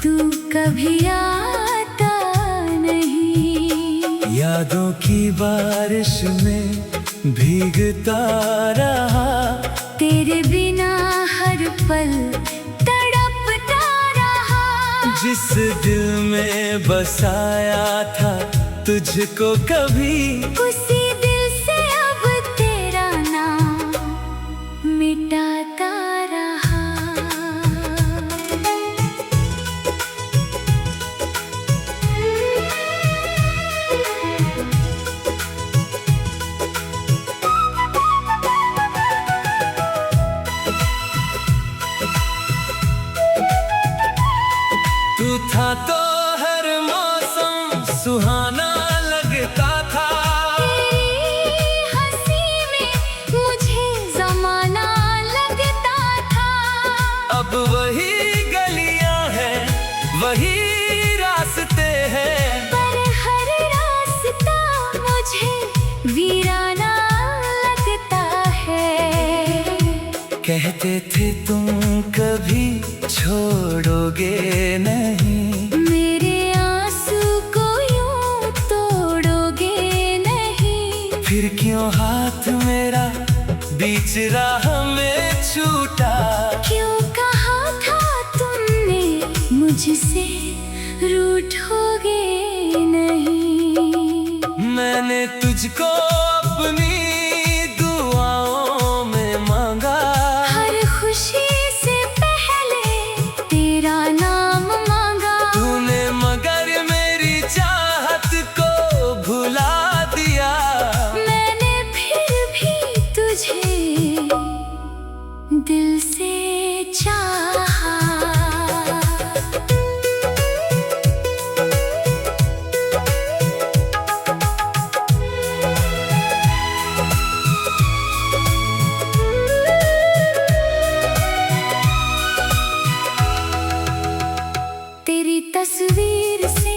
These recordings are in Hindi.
तू कभी आता नहीं। यादों की बारिश में भीगता रहा, तेरे बिना हर पल तड़पता रहा। जिस दिल में बसाया था तुझको कभी, उसी दिल से अब तेरा नाम मिटाता रहा। तू था तो हर मौसम सुहाना लगता था। तेरी हंसी में मुझे ज़माना लगता था। अब वही गलियां हैं, वही रास्ते हैं, पर हर रास्ता मुझे वीराना लगता है। कहते थे तुम कभी छोड़ोगे नहीं, मेरे आंसू को यूं तोड़ोगे नहीं। फिर क्यों हाथ मेरा बीच राह में छूटा। क्यों कहा था तुमने मुझसे रूठोगे नहीं। मैंने तुझको अपनी दुआओं में मांगा, हर खुशी से पहले तेरा नाम मांगा। तूने मगर मेरी चाहत को भुला दिया। मैंने फिर भी तुझे दिल से चाहा। तेरी तस्वीर से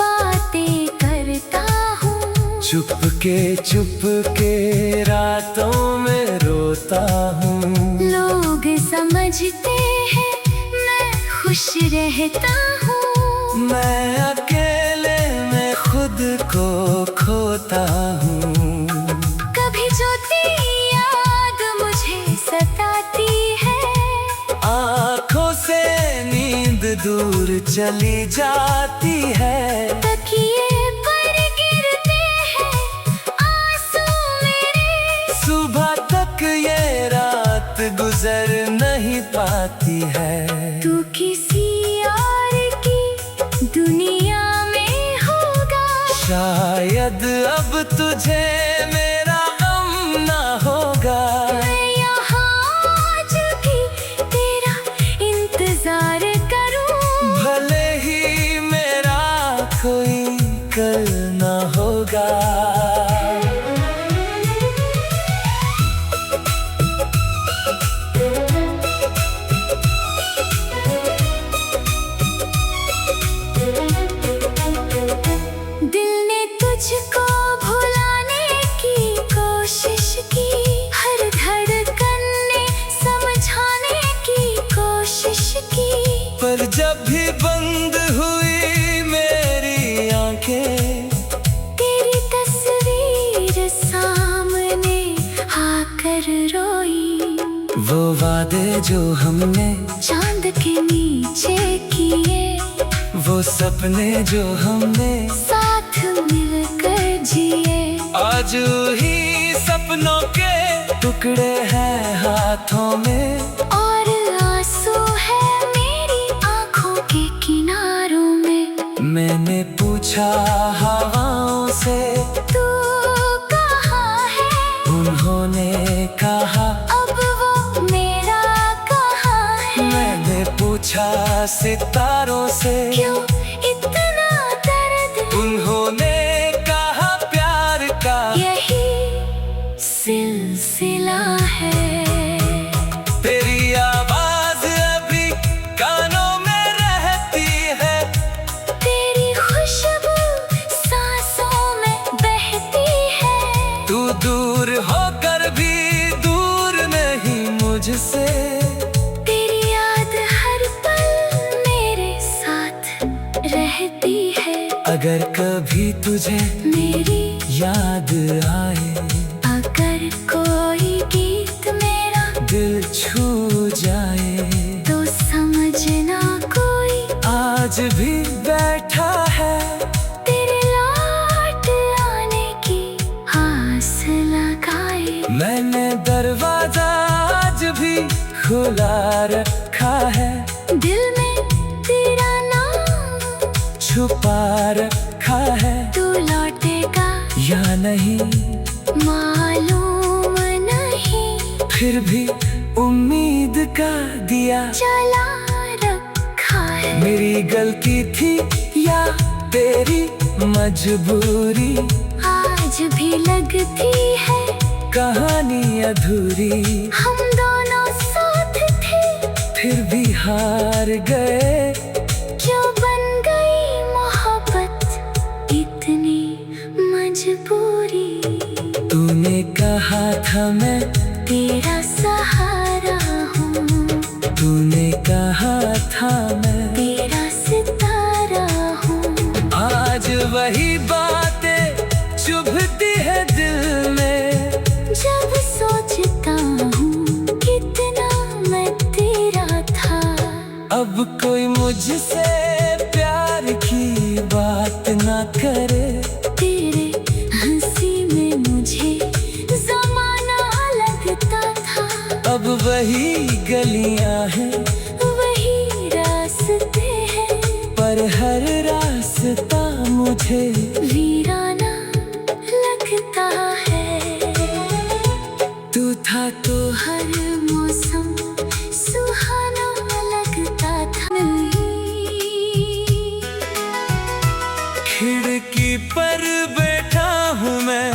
बातें करता हूँ, चुप के रातों में रोता हूँ। लोग समझते हैं मैं खुश रहता हूँ। मैं अकेले में खुद को खोता हूँ। कभी जो तेरी याद मुझे सताती है, आँखों से नींद दूर चली जाती है। तकिए पर गिरते हैं आंसू मेरे। सुबह तक ये रात गुजर नहीं पाती है। तू किसी और की दुनिया में होगा, शायद अब तुझे मेरा गम ना होगा। मैं यहाँ आज भी तेरा इंतजार करूँ। भले ही मेरा कोई कल ना होगा। दिल ने तुझको भुलाने की कोशिश की, हर धड़कन ने समझाने की कोशिश की। पर जब भी बंद हुई मेरी आंखें, तेरी तस्वीर सामने आकर रोई। वो वादे जो हमने, चांद के नीचे किए, वो सपने जो हमने साथ मिलकर जिए। आज ही सपनों के टुकड़े हैं हाथों में, और आंसू है मेरी आंखों के किनारों में। मैंने पूछा हवाओं से तू कहाँ है, उन्होंने कहा अब वो मेरा कहाँ है। मैंने पूछा सितारों से, क्यों इतना दर्द, उन्होंने कहा प्यार का यही सिलसिला है। तेरी आवाज अभी कानों में रहती है, तेरी खुशबू सांसों में बहती है। तू दूर होकर भी दूर नहीं मुझसे। तेरी याद हर पल मेरे रहती है। अगर कभी तुझे मेरी याद आए, अगर कोई गीत मेरा दिल छू जाए, तो समझना कोई आज भी बैठा है तेरे लौट आने की आस लगाए। मैंने दरवाजा आज भी खुला रखा है, दिल में तेरा नाम छुपा रखा है। तू लौटेगा या नहीं मालूम नहीं, फिर भी उम्मीद का दिया जला रखा है। मेरी गलती थी या तेरी मजबूरी, आज भी लगती है कहानी अधूरी। हम दोनों साथ थे फिर भी हार गए, जो बन गई मोहब्बत इतनी मजबूरी। तूने कहा था मैं तेरा सहारा हूँ, तूने कहा था मैं तेरा सितारा हूँ। आज वही बातें चुभती है दिल में, जब सोचता हूँ कितना मैं तेरा था। अब कोई मुझसे प्यार की बात ना करे, तेरे हंसी में मुझे ज़माना लगता था। अब वही गलियां हैं वही रास्ते हैं, पर हर रास्ता मुझे वीराना लगता है। तू था तो हर मौसम सुहाना लगता था। खिड़की पर बैठा हूँ मैं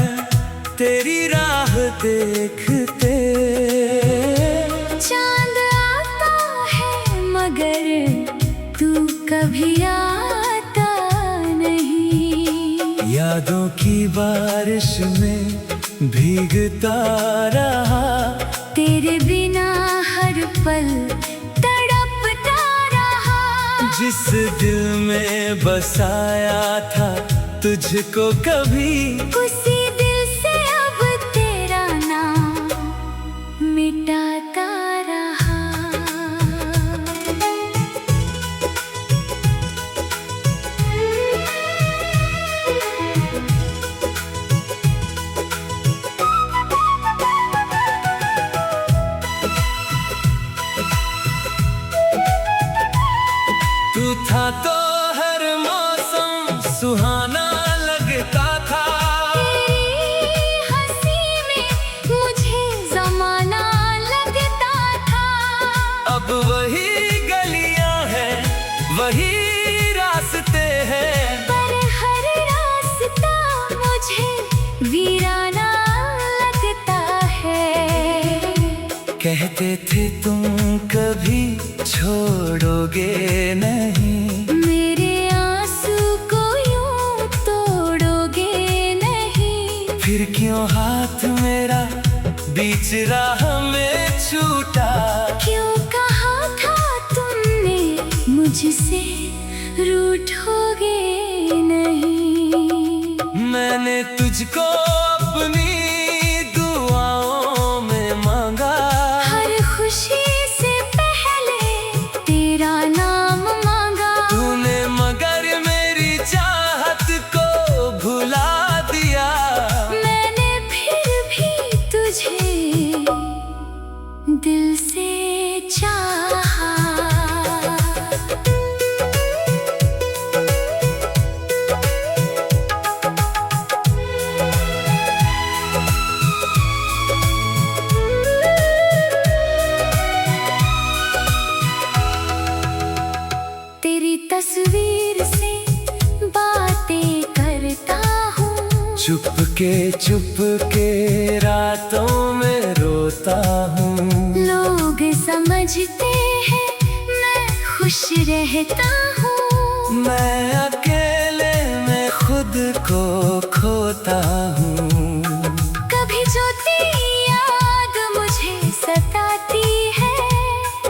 तेरी राह देखते, चांद आता है मगर तू कभी आता नहीं। यादों की बारिश में भीगता रहा, तेरे बिना हर पल तड़पता रहा। जिस दिल में बसाया था तुझको कभी, उसी दिल से अब तेरा नाम मिटाता रहा। तू था तो हर मौसम सुहाना लगता था। तेरी हंसी में मुझे ज़माना लगता था। अब वही गलियां हैं वही रास्ते हैं, पर हर रास्ता मुझे वीराना लगता है। कहते थे तुम कभी छोड़ोगे नहीं, मेरे आंसू को यूं तोड़ोगे नहीं। फिर क्यों हाथ मेरा बीच राह में छूटा। क्यों कहा था तुमने मुझसे रूठोगे नहीं। मैंने तुझको अपनी दुआओं में मांगा, हर खुशी से पहले तेरा नाम मांगा। तूने मगर मेरी चाहत को भुला दिया। मैंने फिर भी तुझे दिल से चाहा। तेरी तस्वीर से बातें करता हूँ, चुप के रातों में रोता हूँ। लोग समझते हैं मैं खुश रहता हूँ। मैं अकेले में खुद को खोता हूँ। कभी जो तेरी याद मुझे सताती है,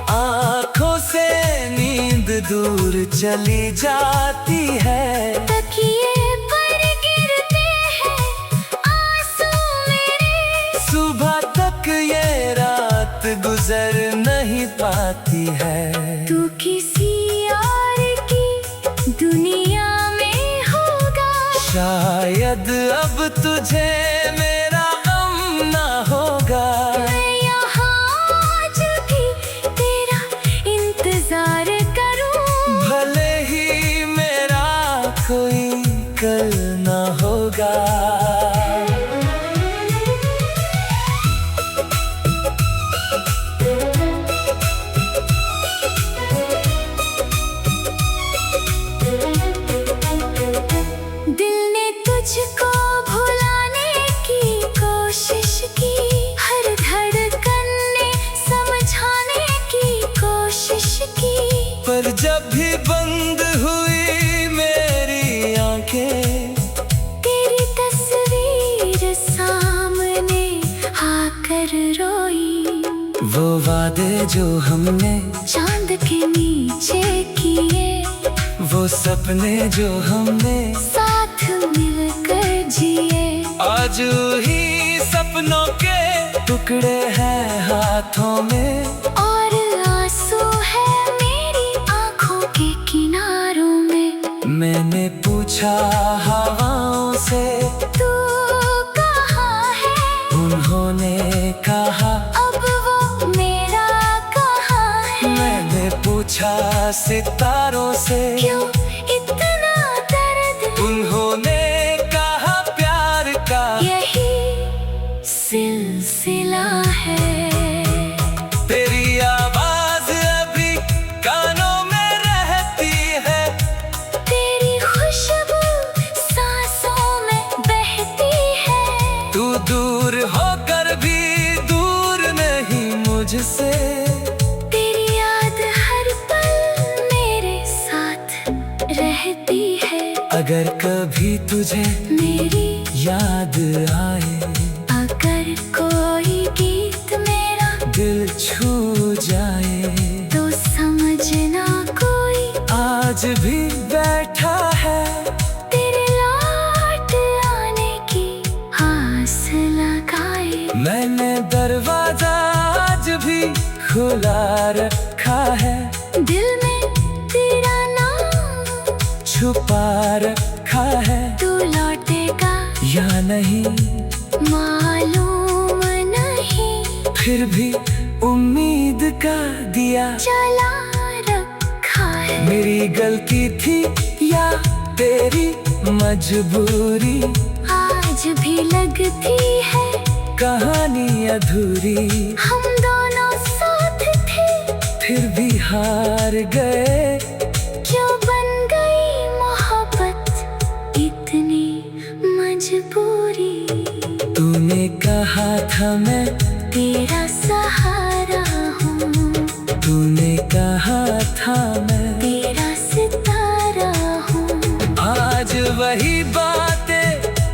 आँखों से नींद दूर चली जाती है। तकिए पर गिरते हैं आंसू मेरे, सुबह तक ये रात गुजर नहीं पाती है। तू किसी और की दुनिया में होगा, शायद अब तुझे मेरा गम ना होगा। मैं यहाँ आज भी तेरा इंतजार करूं, भले ही मेरा कोई कल ना होगा। दिल ने तुझको भुलाने की कोशिश की, हर धड़कन ने समझाने की कोशिश की, पर जब भी बंद हुई मेरी आंखें, तेरी तस्वीर सामने आकर रोई। वो वादे जो हमने, चांद के नीचे किए, वो सपने जो हमने साथ मिलकर जिए, आज ही सपनों के टुकड़े हैं हाथों में। और आंसू है मेरी आंखों के किनारों में। मैंने पूछा हवाओं से, तू कहाँ है? उन्होंने कहा अब वो मेरा कहाँ है? मैंने पूछा सितारों से, क्यों इतना दर्द? उन्होंने कहा प्यार का यही सिलसिला है। तेरी आवाज अभी कानों में रहती है, तेरी खुशबू सांसों में बहती है। तू दूर होकर भी दूर नहीं मुझसे। तेरी याद हर पल मेरे साथ रहती है। अगर कभी तुझे मेरी याद आए, अगर कोई गीत मेरा दिल छू जाए, तो समझना कोई आज भी बैठा है तेरे लौट आने की आस लगाए। मैंने दरवाजा आज भी खुला रखा है, दिल में तेरा नाम छुपा रखा है। तू लौटेगा या नहीं मालूम नहीं, फिर भी उम्मीद का दिया जला रखा है। मेरी गलती थी या तेरी मजबूरी, आज भी लगती है कहानी अधूरी। हम दोनों साथ थे, फिर भी हार गए, क्यों बन गई मोहब्बत इतनी मजबूरी। तूने कहा था मैं तेरा सहारा हूँ, तूने कहा था मैं तेरा सितारा हूँ। आज वही बातें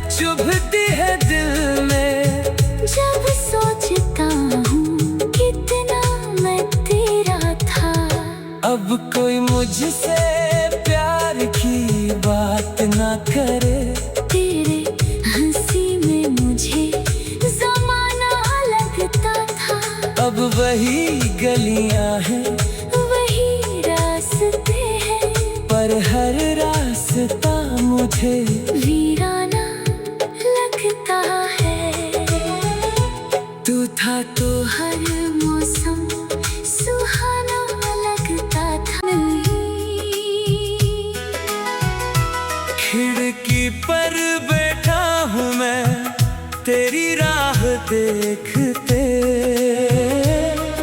चुभती है दिल में, जब सोचता हूँ कितना मैं तेरा था। अब कोई मुझसे प्यार की बात ना करे। तेरे हंसी में मुझे जमाना लगता था। अब वही गलियां हैं, वही रास्ते हैं, पर हर रास्ता मुझे वीराना लगता है। तू था तो हर मौसम सुहाना लगता था। खिड़की पर बैठा हूँ मैं तेरी राह देखते,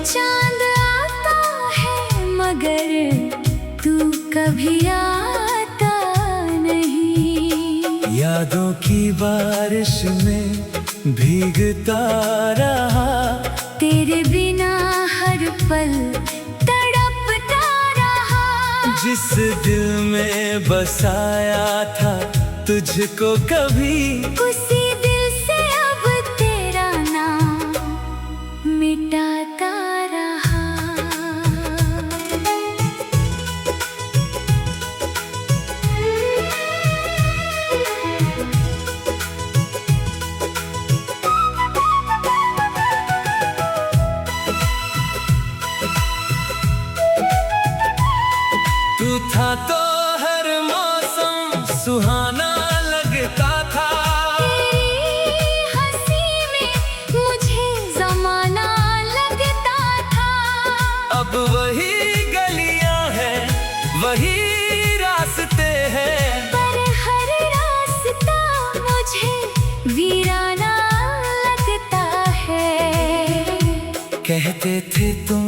चांद आता है मगर तू कभी आता नहीं। यादों की बारिश में भीगता रहा, तेरे बिना हर पल तड़पता रहा। जिस दिल में बसाया था तुझको कभी, उसी दिल से अब तेरा नाम मिटाता रहा। था तो हर मौसम सुहाना लगता था। तेरी हंसी में मुझे ज़माना लगता था। अब वही गलियां हैं, वही रास्ते हैं, पर हर रास्ता मुझे वीराना लगता है। कहते थे तुम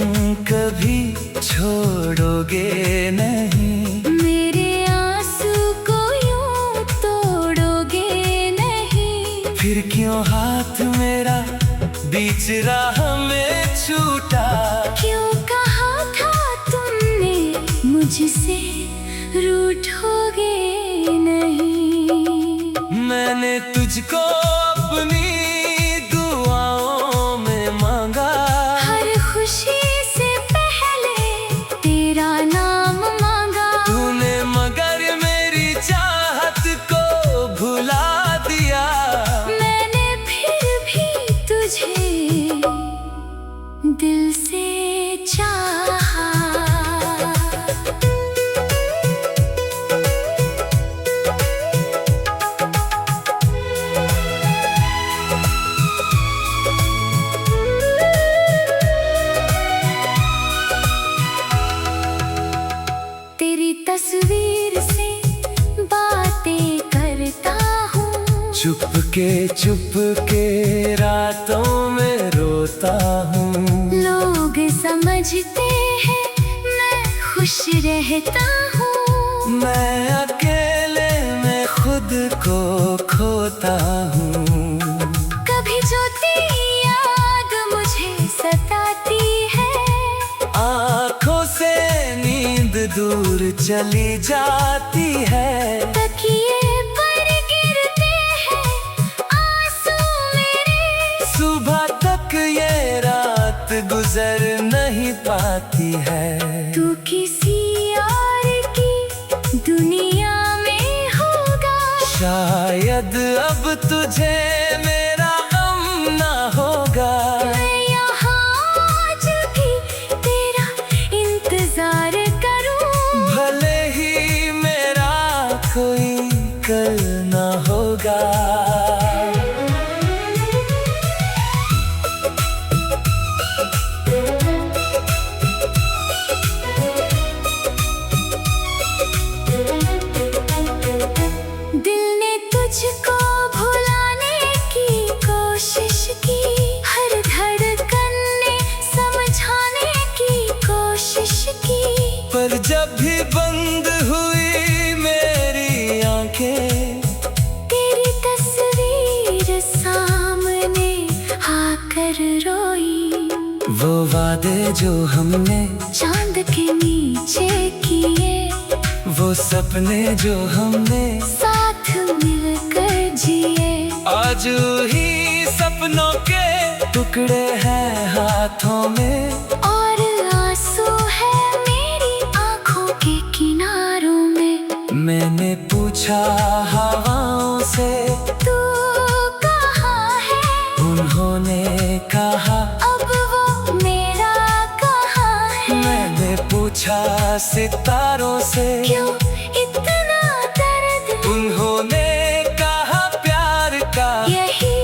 कभी छोड़ोगे नहीं, मेरे आंसू को यूं तोड़ोगे नहीं। फिर क्यों हाथ मेरा बीच राह में छूटा। क्यों कहा था तुमने मुझसे रूठोगे नहीं। मैंने तुझको अपनी दुआओं में मांगा। हर खुशी से पहले तेरा नाम मांगा। तूने मगर मेरी चाहत को भुला दिया। मैंने फिर भी तुझे दिल से चाहा। तेरी तस्वीर से बातें करता हूँ। चुप के रातों में रोता हूँ। लोग समझते हैं मैं खुश रहता हूँ। मैं अकेले में खुद को खोता हूँ। कभी जो तेरी याद मुझे सताती है, आँखों से नींद दूर चली जाती है। तकिए पर गिरते हैं आंसू मेरे। सुबह तक ये रात गुजर नहीं पाती है। तू किसी और की दुनिया में होगा। शायद अब तुझे मेरा गम ना होगा। मैं यहाँ आज भी तेरा इंतजार करूँ। भले ही मेरा कोई कल ना होगा। दिल ने तुझको भुलाने की कोशिश की। हर धड़कन ने समझाने की कोशिश की। पर जब भी बंद हुई मेरी आंखें, तेरी तस्वीर सामने आकर रोई। वो वादे जो हमने, चांद के नीचे किए, वो सपने जो हमने साथ मिलकर जिए। आज ही सपनों के टुकड़े हैं हाथों में। और आंसू है मेरी आंखों के किनारों में। मैंने पूछा हवाओं से तू कहाँ है, उन्होंने कहा अब वो मेरा कहाँ है। मैंने पूछा सितारों से क्यों इतना दर्द, उन्होंने कहा प्यार का यही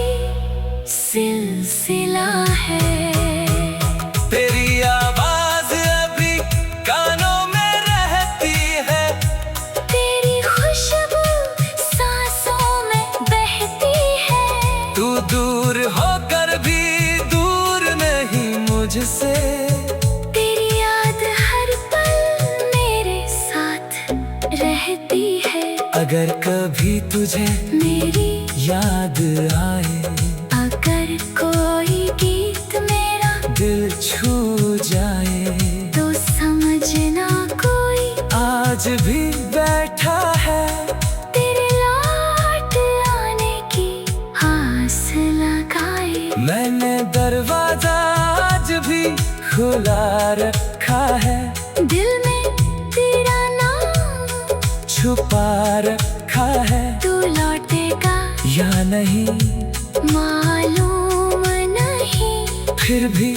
सिलसिला है। तेरी आवाज अभी कानों में रहती है। तेरी खुशबू सांसों में बहती है। तू दूर होकर भी दूर नहीं मुझसे। तेरी याद हर पल मेरे साथ रहती है। अगर कभी तुझे मेरी याद आए, अगर कोई गीत मेरा दिल छू जाए, तो समझना कोई आज भी बैठा है तेरे लौट आने की आस लगाए। मैंने दरवाजा आज भी खुला रखा है। दिल में तेरा नाम छुपा रखा है। तू लौटेगा या नहीं मालूम नहीं। फिर भी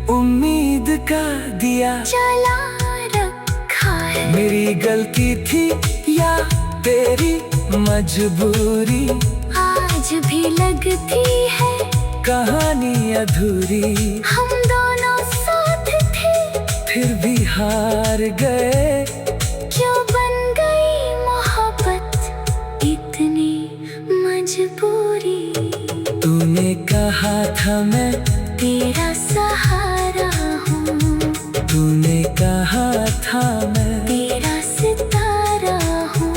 उम्मीद का दिया जला रखा है। मेरी गलती थी या तेरी मजबूरी, आज भी लगती है कहानी अधूरी। हम दोनों साथ थे फिर भी हार गए, क्यों बन गई मोहब्बत इतनी मजबूरी। तूने कहा था मैं तेरा सहारा हूँ, तूने कहा था मैं तेरा सितारा हूँ।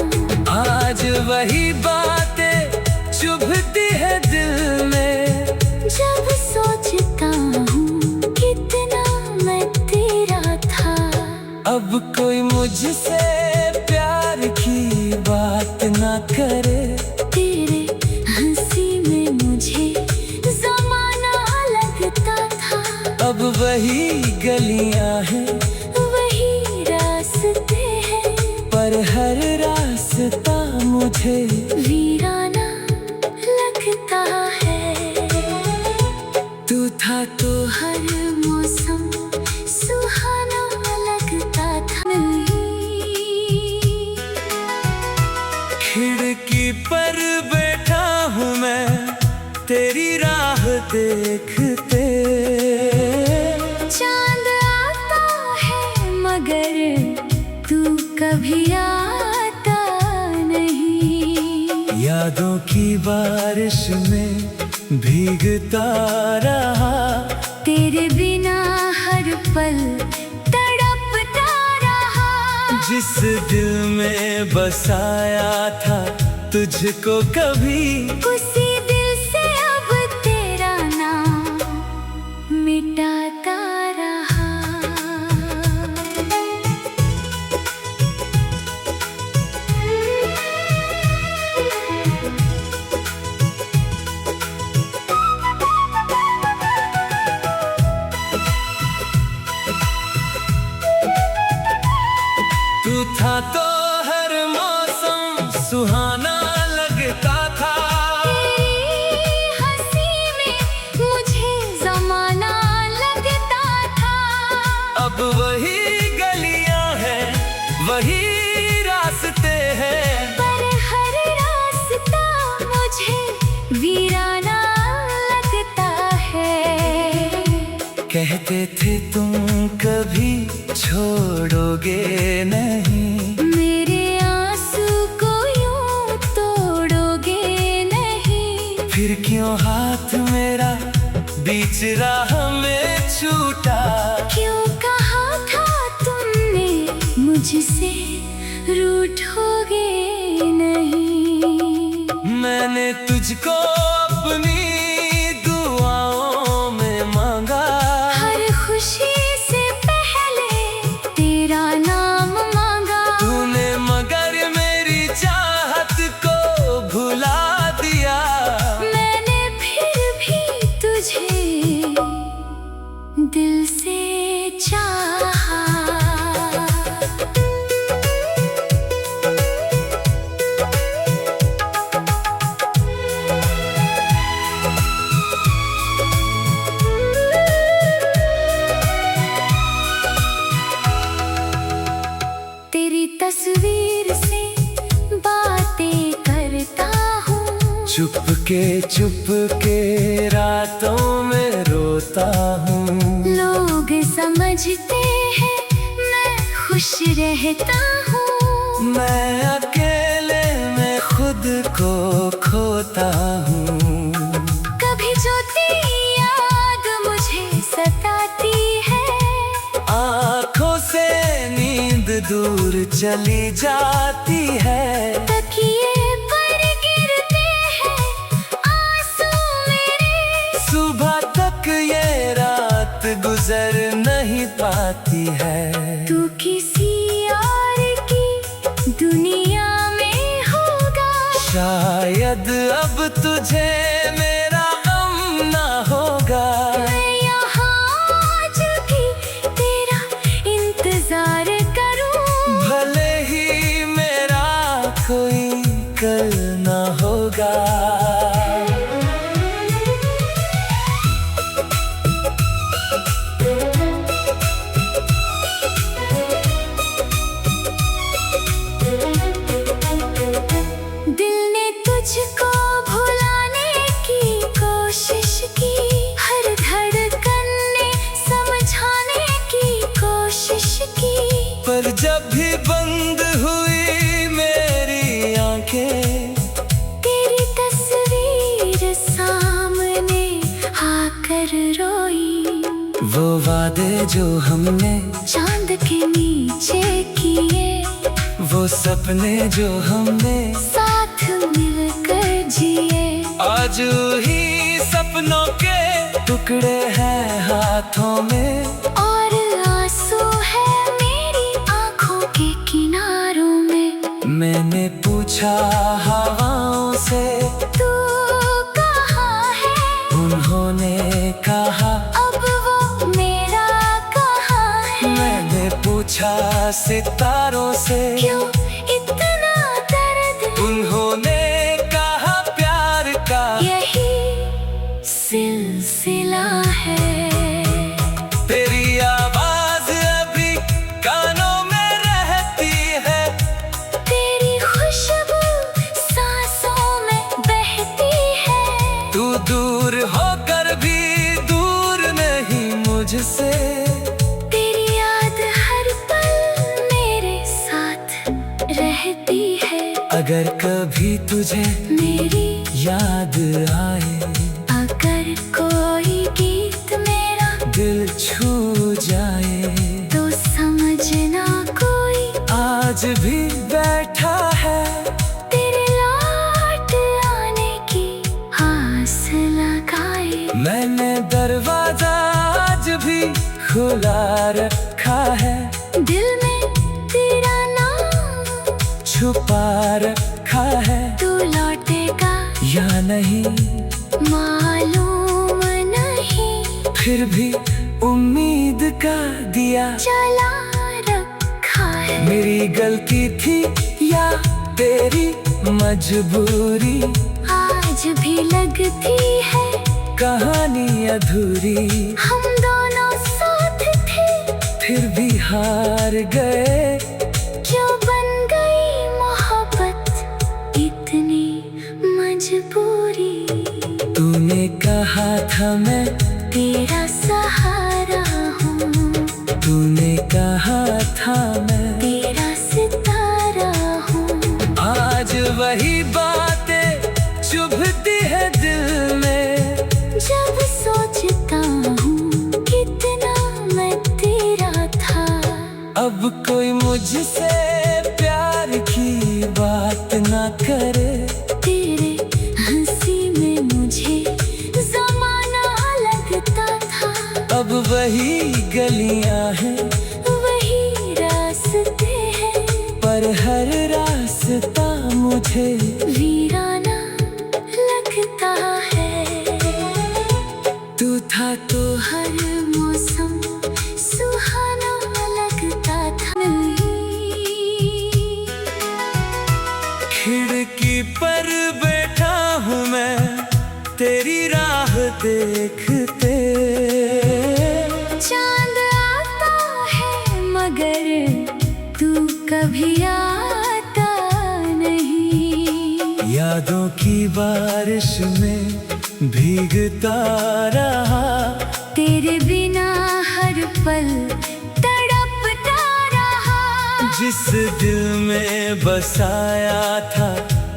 आज वही बातें चुभती है दिल में, जब सोचता हूँ कितना मैं तेरा था। अब कोई मुझसे प्यार की बात ना करे। तेरे हंसी में मुझे जमाना लगता था। अब वही गलियां हैं, वही रास्ते हैं, पर हर रास्ता मुझे वीराना लगता है। तू था तो हर मौसम सुहाना लगता था। खिड़की पर बैठा हूँ मैं तेरी राह देखते। चांद आता है मगर तू कभी आता नहीं। यादों की बारिश में भीगता रहा, तेरे बिना हर पल तड़पता रहा। जिस दिल में बसाया था तुझको कभी, उसी दिल से अब तेरा नाम मिटाता रहा। तू था तो हर मौसम सुहाना लगता था। तेरी हंसी में मुझे जमाना लगता था। अब वही गलियां हैं, वही रास्ते हैं, पर हर रास्ता मुझे वीराना लगता है। कहते थे तुम कभी छोड़ोगे नहीं, मेरे आंसू को यूं तोड़ोगे नहीं। फिर क्यों हाथ मेरा बीच राह में छूटा। क्यों कहा था तुमने मुझसे रूठोगे नहीं। मैंने तुझको अपनी दुआओं में मांगा, हर खुशी से पहले तेरा नाम मांगा। तूने मगर मेरी चाहत को भुला दिया। मैंने फिर भी तुझे दिल से चाहा। तेरी तस्वीर से बातें करता हूँ। चुपके रातों में रोता हूँ। लोग समझते हैं मैं खुश रहता हूँ। मैं अकेले में खुद को खोता हूँ। कभी जो तेरी याद मुझे सताती है, आँखों से नींद दूर चली जाती है। तकिए पर गिरते हैं आंसू मेरे। सुबह तक ये रात गुजर नहीं पाती है। तू किसी और की दुनिया में होगा, शायद अब तुझे मेरा गम ना होगा। मैं यहाँ आज भी तेरा इंतजार करूँ। भले ही मेरा कोई कल ना होगा। जो हमने चांद के नीचे किए, वो सपने जो हमने साथ मिलकर जिए। आज ही सपनों के टुकड़े हैं हाथों में, और आंसू है मेरी आंखों के किनारों में। मैंने पूछा हवाओं से तू कहाँ है, उन्होंने कहा अब वो मेरा कहाँ है। मैंने पूछा सितारों से क्यों इतना दर्द, उन्होंने कहा प्यार का यही सिलसिला है। तेरी आवाज अभी कानों में रहती है, तेरी खुशबू सांसों में बहती है। तू दूर होकर भी दूर नहीं मुझसे। तेरी याद हर पल मेरे साथ रहती है। अगर कभी तुझे मेरी याद आए, अगर कोई गीत मेरा दिल छू जाए, तो समझना कोई आज भी बैठा है तेरे लौट आने की आस लगाए। मैंने दरवाजा आज भी खुला रखा है, दिल में तेरा नाम छुपा रखा है। तू लौटेगा या नहीं मालूम नहीं, फिर भी उम्मीद का दिया जला रखा है। मेरी गलती थी या तेरी मजबूरी, आज भी लगती है कहानी अधूरी। हम दोनों साथ थे, फिर भी हार गए, क्यों बन गई मोहब्बत इतनी मजबूरी। तूने कहा था मैं तेरा सहारा हूँ, तूने कहा था मैं तेरा सितारा हूँ। आज वही बातें चुभती है दिल में, जब सोचता हूँ कितना मैं तेरा था। अब कोई मुझसे प्यार की बात ना करे। तेरे हंसी में मुझे जमाना लगता था। अब वही गलियां हैं, वही रास्ते हैं, पर हर रास्ता मुझे वीराना लगता है। तू था तो हर मौसम सुहाना लगता था। खिड़की पर बैठा हूँ मैं तेरी राह देखते, चांद आता है मगर तू कभी आता नहीं। यादों की बारिश में भीगता रहा, तेरे बिना हर पल तड़पता रहा। जिस दिल में बसाया था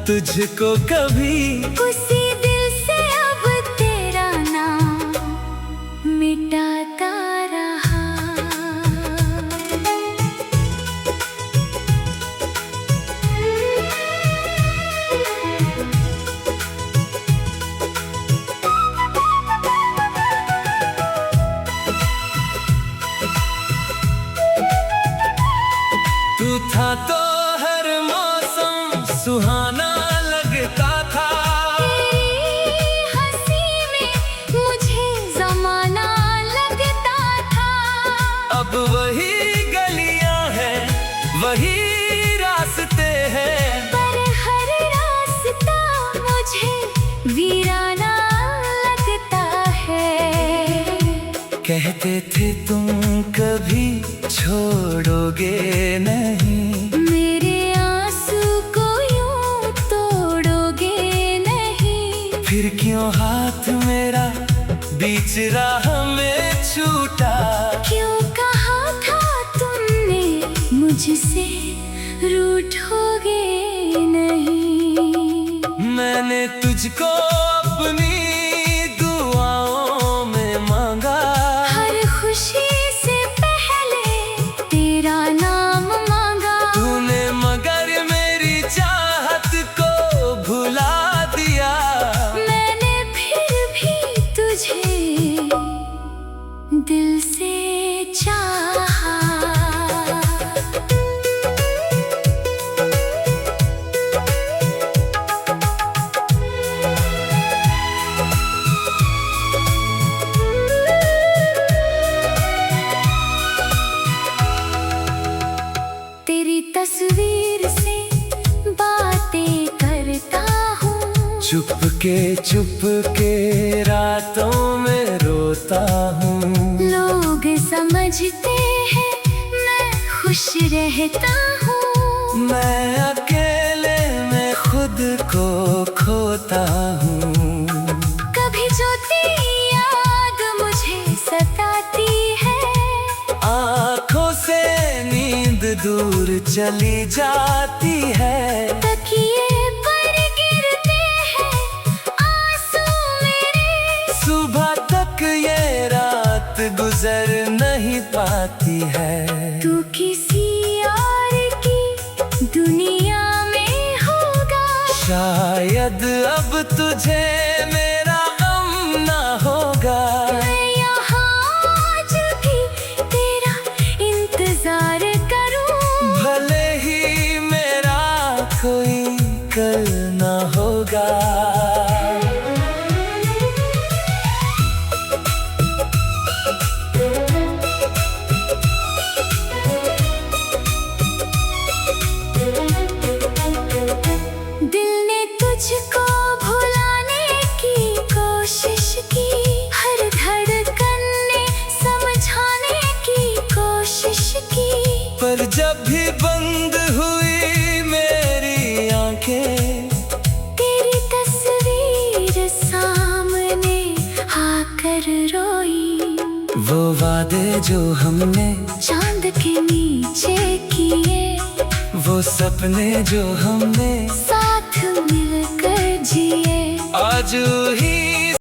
तुझको कभी, उसी दिल से अब तेरा नाम मिटाता रहा। तू था तो हर मौसम सुहाना लगता था। तेरी हंसी में मुझे जमाना लगता था। अब वही गलियां हैं, वही रास्ते हैं, पर हर रास्ता मुझे वीराना लगता है। कहते थे तुम कभी छोड़ोगे नहीं, मेरे आंसू को यूं तोड़ोगे नहीं। फिर क्यों हाथ मेरा बीच राह में छूटा। क्यों कहा था तुमने मुझसे रूठोगे नहीं। मैंने तुझको अपनी दुआओं में मांगा, हर खुशी से चुप के रातों में रोता हूँ। लोग समझते हैं मैं खुश रहता हूँ। मैं अकेले में खुद को खोता हूँ। कभी जो तेरी याद मुझे सताती है, आँखों से नींद दूर चली जाती है। तकिए पर गिरते हैं आंसू मेरे। सुबह तक ये रात गुजर नहीं पाती है। तू किसी और की दुनिया में होगा, शायद अब तुझे मेरा गम ना होगा। मैं यहाँ आज भी तेरा इंतजार करूँ। भले ही मेरा कोई कल ना होगा। दिल ने तुझको भुलाने की कोशिश की, हर धड़कन ने समझाने की कोशिश की। पर जब भी बंद हुई मेरी आंखें, तेरी तस्वीर सामने आकर रोई। वो वादे जो हमने, चांद के नीचे किए, वो सपने जो हमने साथ मिलकर जिए। आज ही